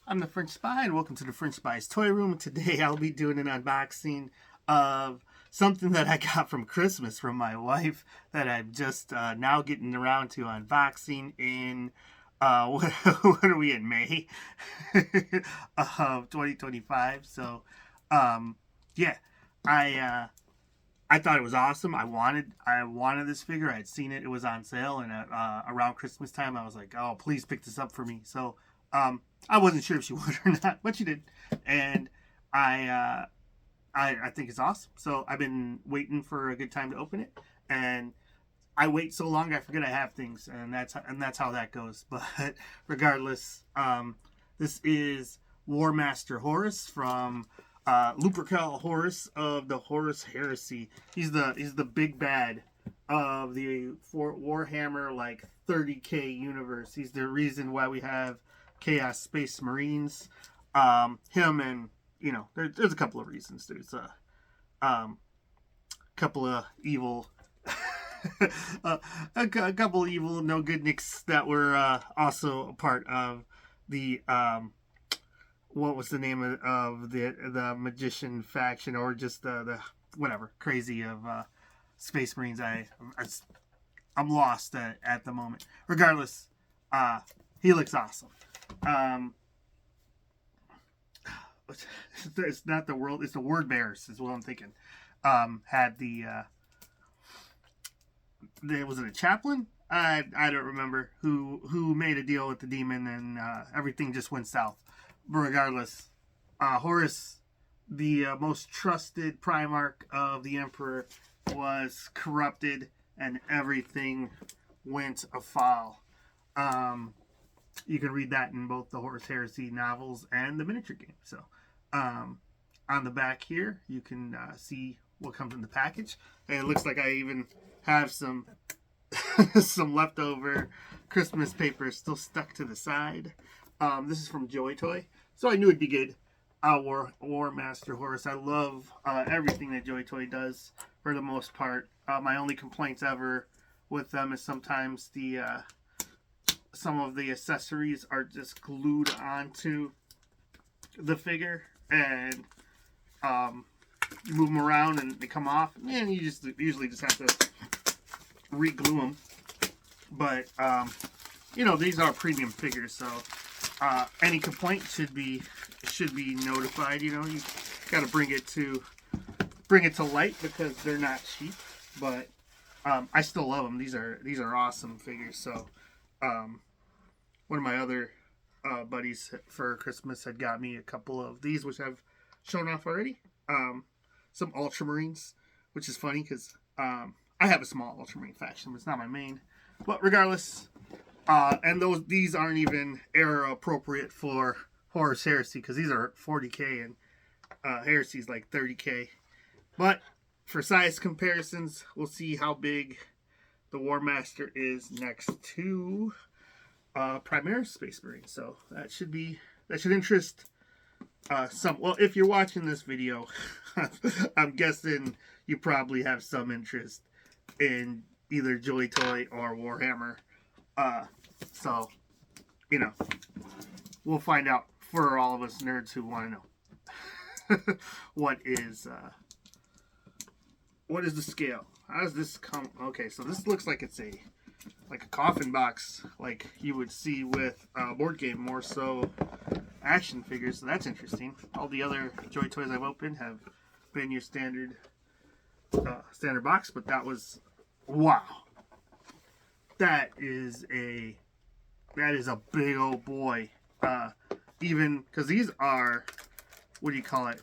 I'm the French Spy, and welcome to the French Spy's Toy Room. Today I'll be doing an unboxing of something that I got from Christmas from my wife that I'm just now getting around to unboxing in, what are we in, May of 2025. So, yeah, I thought it was awesome. I wanted this figure. I had seen it. It was on sale, and around Christmas time, I was like, "Oh, please pick this up for me." So, I wasn't sure if she would or not, but she did, and I think it's awesome. So I've been waiting for a good time to open it, and I wait so long I forget I have things, and that's how that goes. But regardless, this is Warmaster Horus from Lupercal Horus of the Horus Heresy. He's the big bad of the Warhammer like 30K universe. He's the reason why we have Chaos Space Marines. Him and there's a couple of reasons. There's a couple of evil. a couple of evil no good nicks that were also a part of the what was the name of the magician faction, or just the whatever crazy of Space Marines. I'm lost at the moment. Regardless, he looks awesome. It's not the world. It's the word bearers is what I'm thinking. Had was it a chaplain? I don't remember who made a deal with the demon, and everything just went south. But regardless, Horus, the most trusted Primarch of the Emperor, was corrupted, and everything went afoul. You can read that in both the Horus Heresy novels and the miniature game. So, on the back here, you can see what comes in the package. And it looks like I even have some some leftover Christmas paper still stuck to the side. This is from Joytoy, so I knew it'd be good. Warmaster Horus. I love everything that Joytoy does for the most part. My only complaints ever with them is sometimes some of the accessories are just glued onto the figure, and you move them around and they come off, and you usually just have to re-glue them. But these are premium figures, so any complaint should be notified. You got to bring it to light because they're not cheap. But I still love them. These are awesome figures. So one of my other buddies for Christmas had got me a couple of these, which I've shown off already. Some Ultramarines, which is funny because I have a small Ultramarine faction, but it's not my main. But regardless, and these aren't even era appropriate for Horus Heresy because these are 40K and Heresy's like 30K. But for size comparisons, we'll see how big the Warmaster is next to Primaris Space Marine. So that should interest some. Well, if you're watching this video, I'm guessing you probably have some interest in either Joytoy or Warhammer. So we'll find out for all of us nerds who want to know what is the scale. How does this come? Okay, so this looks like it's like a coffin box, like you would see with board game, more so action figures. So that's interesting. All the other Joytoys I've opened have been your standard box, but that was wow. That is a big old boy. Even because these are, what do you call it?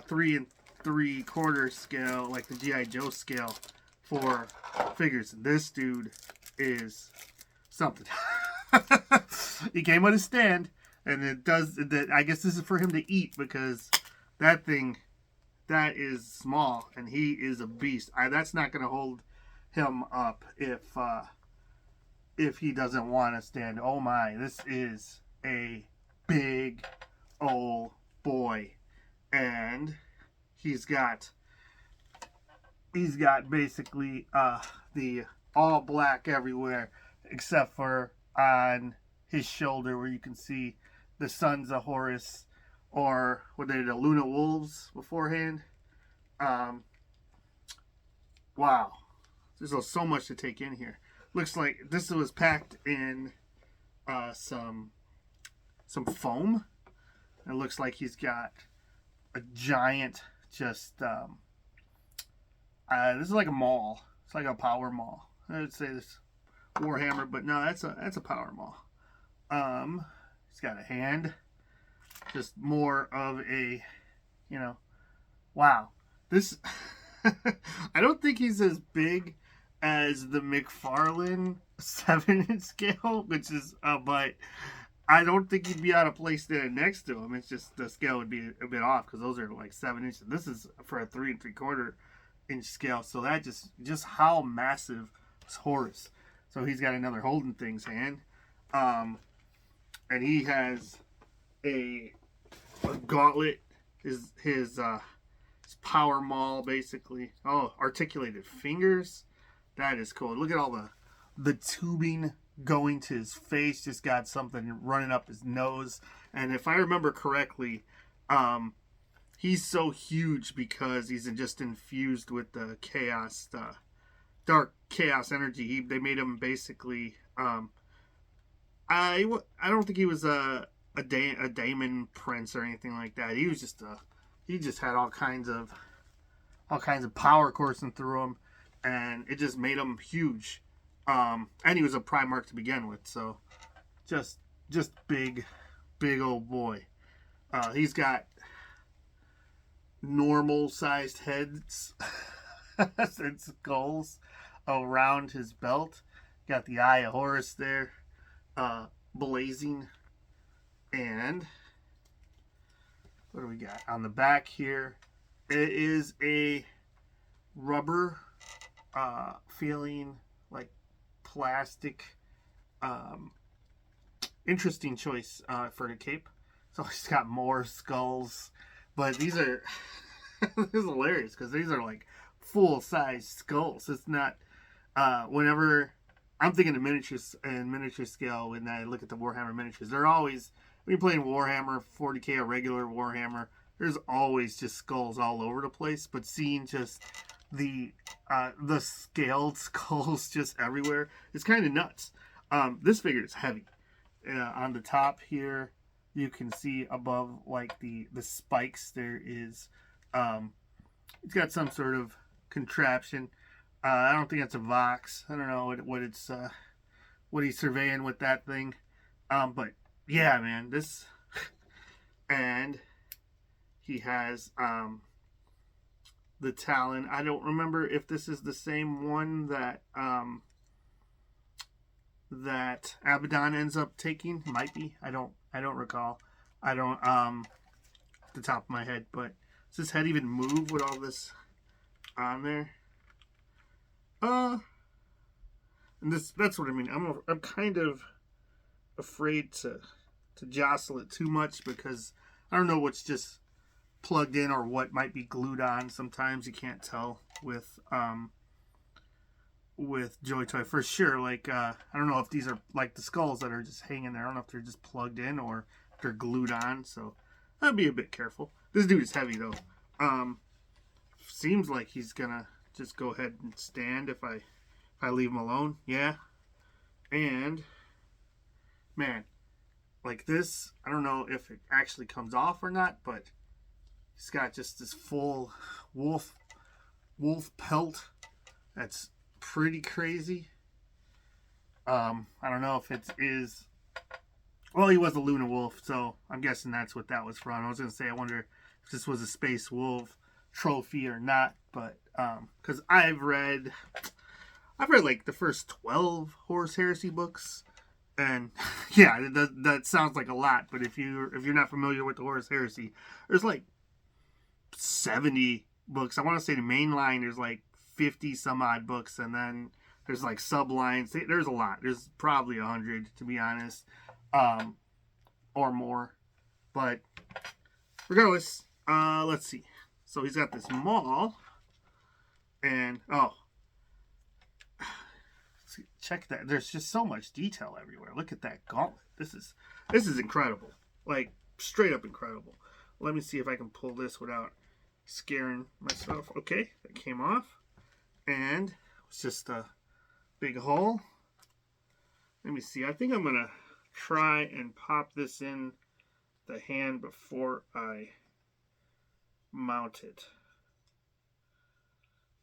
3 3/4 scale, like the G.I. Joe scale for figures. This dude is something. He came on a stand, and it does that. I guess this is for him to eat because that is small, and he is a beast. That's not going to hold him up if he doesn't want to stand. Oh my, this is a big old boy, and he's got basically the all black everywhere except for on his shoulder, where you can see the Sons of Horus, or were they the Luna Wolves beforehand? Wow, there's so much to take in here. Looks like this was packed in some foam. It looks like he's got a giant, just this is like a maul. It's like a power maul. I would say this Warhammer, but no, that's a power maul. He's got a hand. Just more of a, wow. This, I don't think he's as big as the McFarlane 7-inch scale, which is, but I don't think he'd be out of place standing next to him. It's just the scale would be a bit off because those are like 7 inches. This is for a 3 3/4 inch scale, so that just how massive is Horus. So he's got another holding things hand, and he has a gauntlet. His power maul basically. Oh, articulated fingers. That is cool. Look at all the tubing going to his face. Just got something running up his nose. And if I remember correctly, he's so huge because he's just infused with the chaos, dark chaos energy. They made him basically. I don't think he was a daemon prince or anything like that. He was just he just had all kinds of power coursing through him, and it just made him huge. And he was a Primarch to begin with, so just big old boy. He's got normal sized heads and skulls around his belt. Got the Eye of Horus there, blazing. And what do we got on the back here? It is a rubber feeling like plastic. Interesting choice for the cape. So he's got more skulls, but these are this is hilarious because these are like full size skulls. It's not whenever I'm thinking of miniatures and miniature scale when I look at the Warhammer miniatures. They're always, when you're playing Warhammer 40k or regular Warhammer, there's always just skulls all over the place. But seeing just the scaled skulls just everywhere, it's kind of nuts. This figure is heavy. On the top here, you can see above like the spikes, there is it's got some sort of contraption. I don't think that's a Vox. I don't know what he's surveying with that thing. But yeah, man, this and he has the Talon. I don't remember if this is the same one that that Abaddon ends up taking. Might be. I don't recall. I don't off the top of my head, but does his head even move with all this on there? And that's what I mean. I'm kind of afraid to jostle it too much because I don't know what's just plugged in or what might be glued on. Sometimes you can't tell with Joytoy for sure. Like I don't know if these are like the skulls that are just hanging there. I don't know if they're just plugged in or if they're glued on. So I'd be a bit careful. This dude is heavy though. Seems like he's gonna just go ahead and stand if I leave him alone. Yeah. And man, like this, I don't know if it actually comes off or not, but he's got just this full wolf pelt. That's pretty crazy. I don't know if it is. Well, he was a Luna Wolf, so I'm guessing that's what that was from. I was gonna say, I wonder if this was a Space Wolf trophy or not, but because I've read like the first 12 Horus Heresy books, and yeah, that sounds like a lot. But if you're not familiar with the Horus Heresy, there's like 70 books. I want to say the main line there's like 50 some odd books, and then there's like sublines. There's a lot. There's probably 100 to be honest, or more. But regardless, let's see. So he's got this maul, and check that. There's just so much detail everywhere. Look at that gauntlet. This is incredible. Like, straight up incredible. Let me see if I can pull this without scaring myself. Okay, that came off. And it's just a big hole. Let me see. I think I'm going to try and pop this in the hand before I mount it.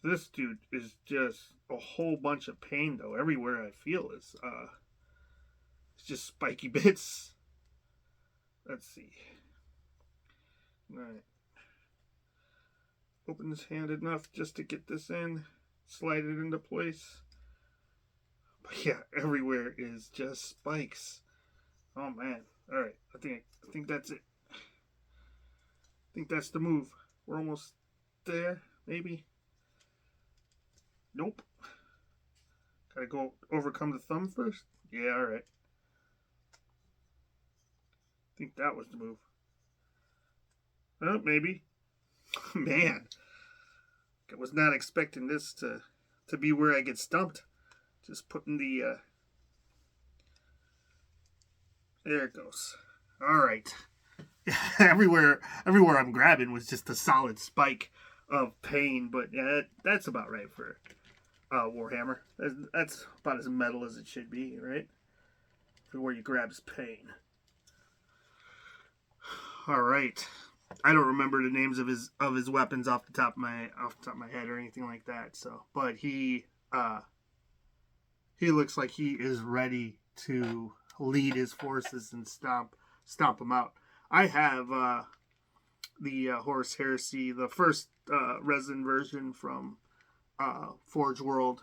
This dude is just a whole bunch of pain, though. Everywhere I feel is it's just spiky bits. Let's see. All right. Open this hand enough just to get this in. Slide it into place. But yeah, everywhere is just spikes. Oh man. All right. I think that's it. I think that's the move. We're almost there, maybe. Nope. Gotta go overcome the thumb first? Yeah, alright. I think that was the move. Oh, maybe. Man. I was not expecting this to be where I get stumped. Just putting the... There it goes. Alright. everywhere I'm grabbing was just a solid spike of pain, but yeah, that's about right for Warhammer. That's about as metal as it should be, right? For where you grab is pain. All right, I don't remember the names of his weapons off the top of my head or anything like that. So, but he looks like he is ready to lead his forces and stomp them out. I have the Horus Heresy, the first resin version from Forge World.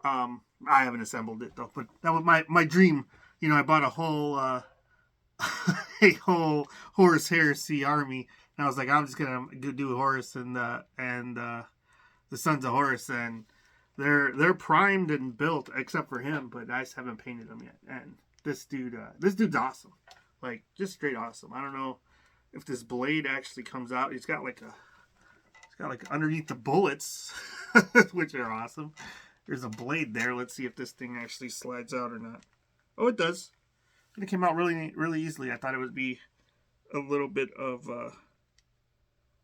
I haven't assembled it though, but that was my dream. You know, I bought a whole a whole Horus Heresy army, and I was like, I'm just gonna do Horus and the Sons of Horus, and they're primed and built except for him, but I just haven't painted them yet. And this dude's awesome, like just straight awesome. I don't know if this blade actually comes out. He's got like underneath the bullets, which are awesome. There's a blade there. Let's see if this thing actually slides out or not. Oh, it does. And it came out really, really easily. I thought it would be a little bit of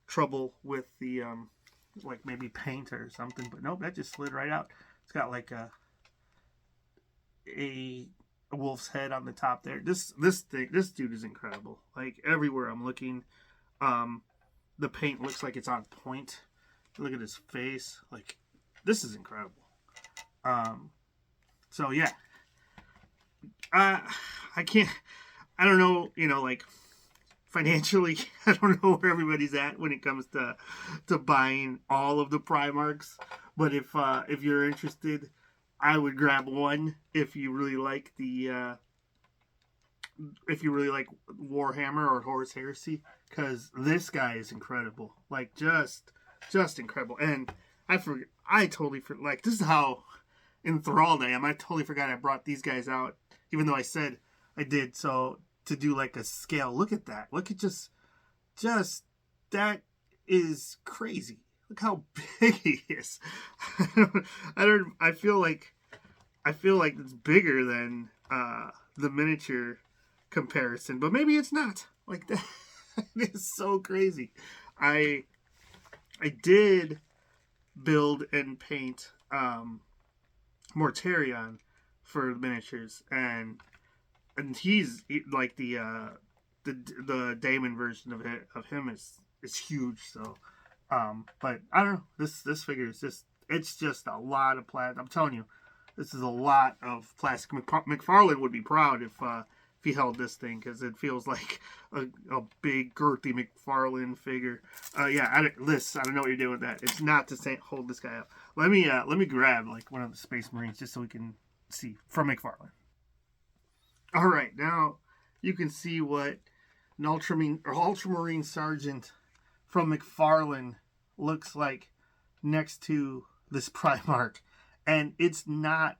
trouble with the like maybe paint or something, but nope, that just slid right out. It's got like a wolf's head on the top there. This dude is incredible. Like everywhere I'm looking, the paint looks like it's on point. Look at his face. Like this is incredible. So yeah, I don't know, you know, like financially, I don't know where everybody's at when it comes to buying all of the Primarchs. But if you're interested, I would grab one if you really like Warhammer or Horus Heresy, because this guy is incredible. Like just incredible. And I totally forgot. Like this is how enthralled I am. I totally forgot I brought these guys out, even though I said I did. So to do like a scale, look at that. Look at just that is crazy. Look how big he is. I feel like it's bigger than the miniature comparison, but maybe it's not. Like that is so crazy. I did build and paint Mortarion for the miniatures, and he's like the Daemon version of him is huge. So, but I don't know. This figure is it's just a lot of plastic. I'm telling you, this is a lot of plastic. McFarlane would be proud if he held this thing, because it feels like a big girthy McFarlane figure. Yeah, I don't know what you're doing with that. It's not to say hold this guy up. Let me grab like one of the Space Marines just so we can see from McFarlane. All right, now you can see what an Ultramarine Sergeant from McFarlane looks like next to this Primarch, and it's not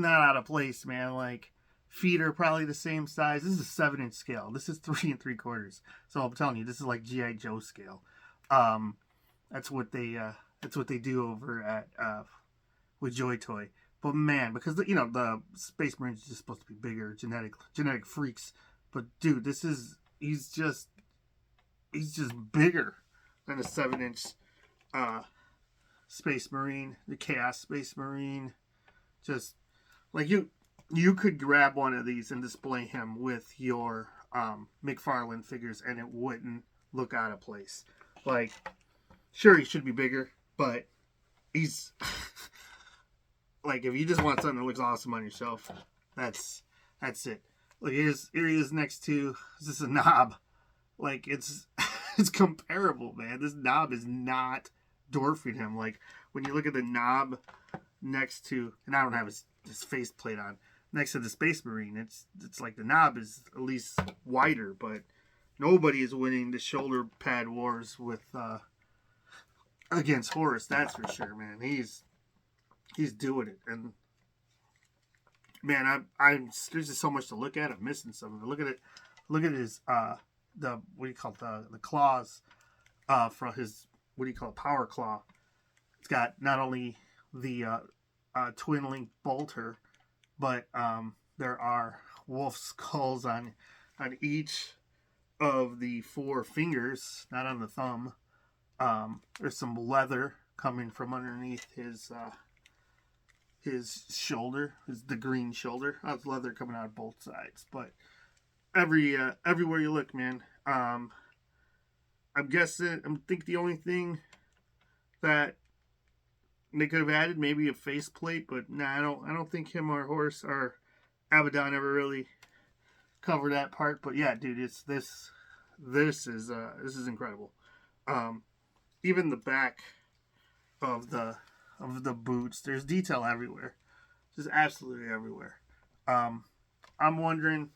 out of place, man. Like feet are probably the same size. This is a 7-inch scale. This is 3 3/4. So I'm telling you, this is like G.I. Joe scale. That's what they do over at with Joytoy. But man, because the Space Marines are just supposed to be bigger, genetic freaks, But dude, he's just bigger than a 7-inch Space Marine, the Chaos Space Marine. Just like you could grab one of these and display him with your McFarlane figures, and it wouldn't look out of place. Like, sure, he should be bigger, but he's like, if you just want something that looks awesome on your shelf, that's it. Like, here he is next to, is this a knob? Like, it's comparable, man. This knob is not dwarfing him. Like, when you look at the knob next to, and I don't have his face plate on, next to the Space Marine, it's like the knob is at least wider, but nobody is winning the shoulder pad wars with against Horus, that's for sure, man. He's doing it, and man, there's just so much to look at. I'm missing something. Look at his the what do you call it, the claws from his, what do you call it, power claw. It's got not only the twin link bolter, but there are wolf skulls on each of the 4 fingers, not on the thumb. There's some leather coming from underneath his shoulder, the green shoulder. That's leather coming out of both sides. But everywhere you look, man. I'm guessing. I think the only thing that they could have added, maybe a faceplate, but nah, I don't think him or Horus or Abaddon ever really cover that part. But yeah, dude, it's this is incredible. Even the back of the boots, there's detail everywhere, just absolutely everywhere. I'm wondering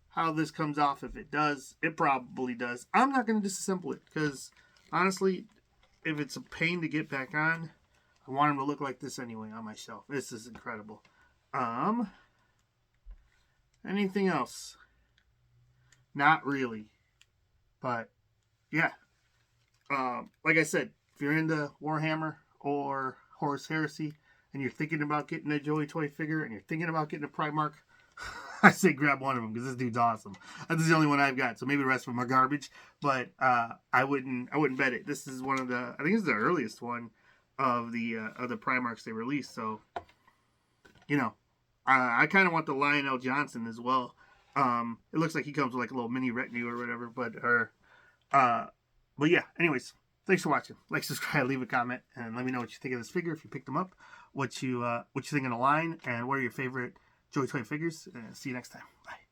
how this comes off. If it does, it probably does. I'm not going to disassemble it because honestly, if it's a pain to get back on, I want him to look like this anyway on my shelf. This is incredible. Anything else? Not really. But yeah. Like I said, if you're into Warhammer or Horus Heresy and you're thinking about getting a Joytoy figure and you're thinking about getting a Primarch, I say grab one of them because this dude's awesome. This is the only one I've got, so maybe the rest of them are garbage. But I wouldn't bet it. This is one of the, I think this is the earliest one of the Primarchs they released. So, you know, I kind of want the Lionel Johnson as well. It looks like he comes with like a little mini retinue or whatever. But yeah. Anyways, thanks for watching. Like, subscribe, leave a comment, and let me know what you think of this figure if you picked them up. What you think of the line, and what are your favorite Joytoy figures. See you next time. Bye.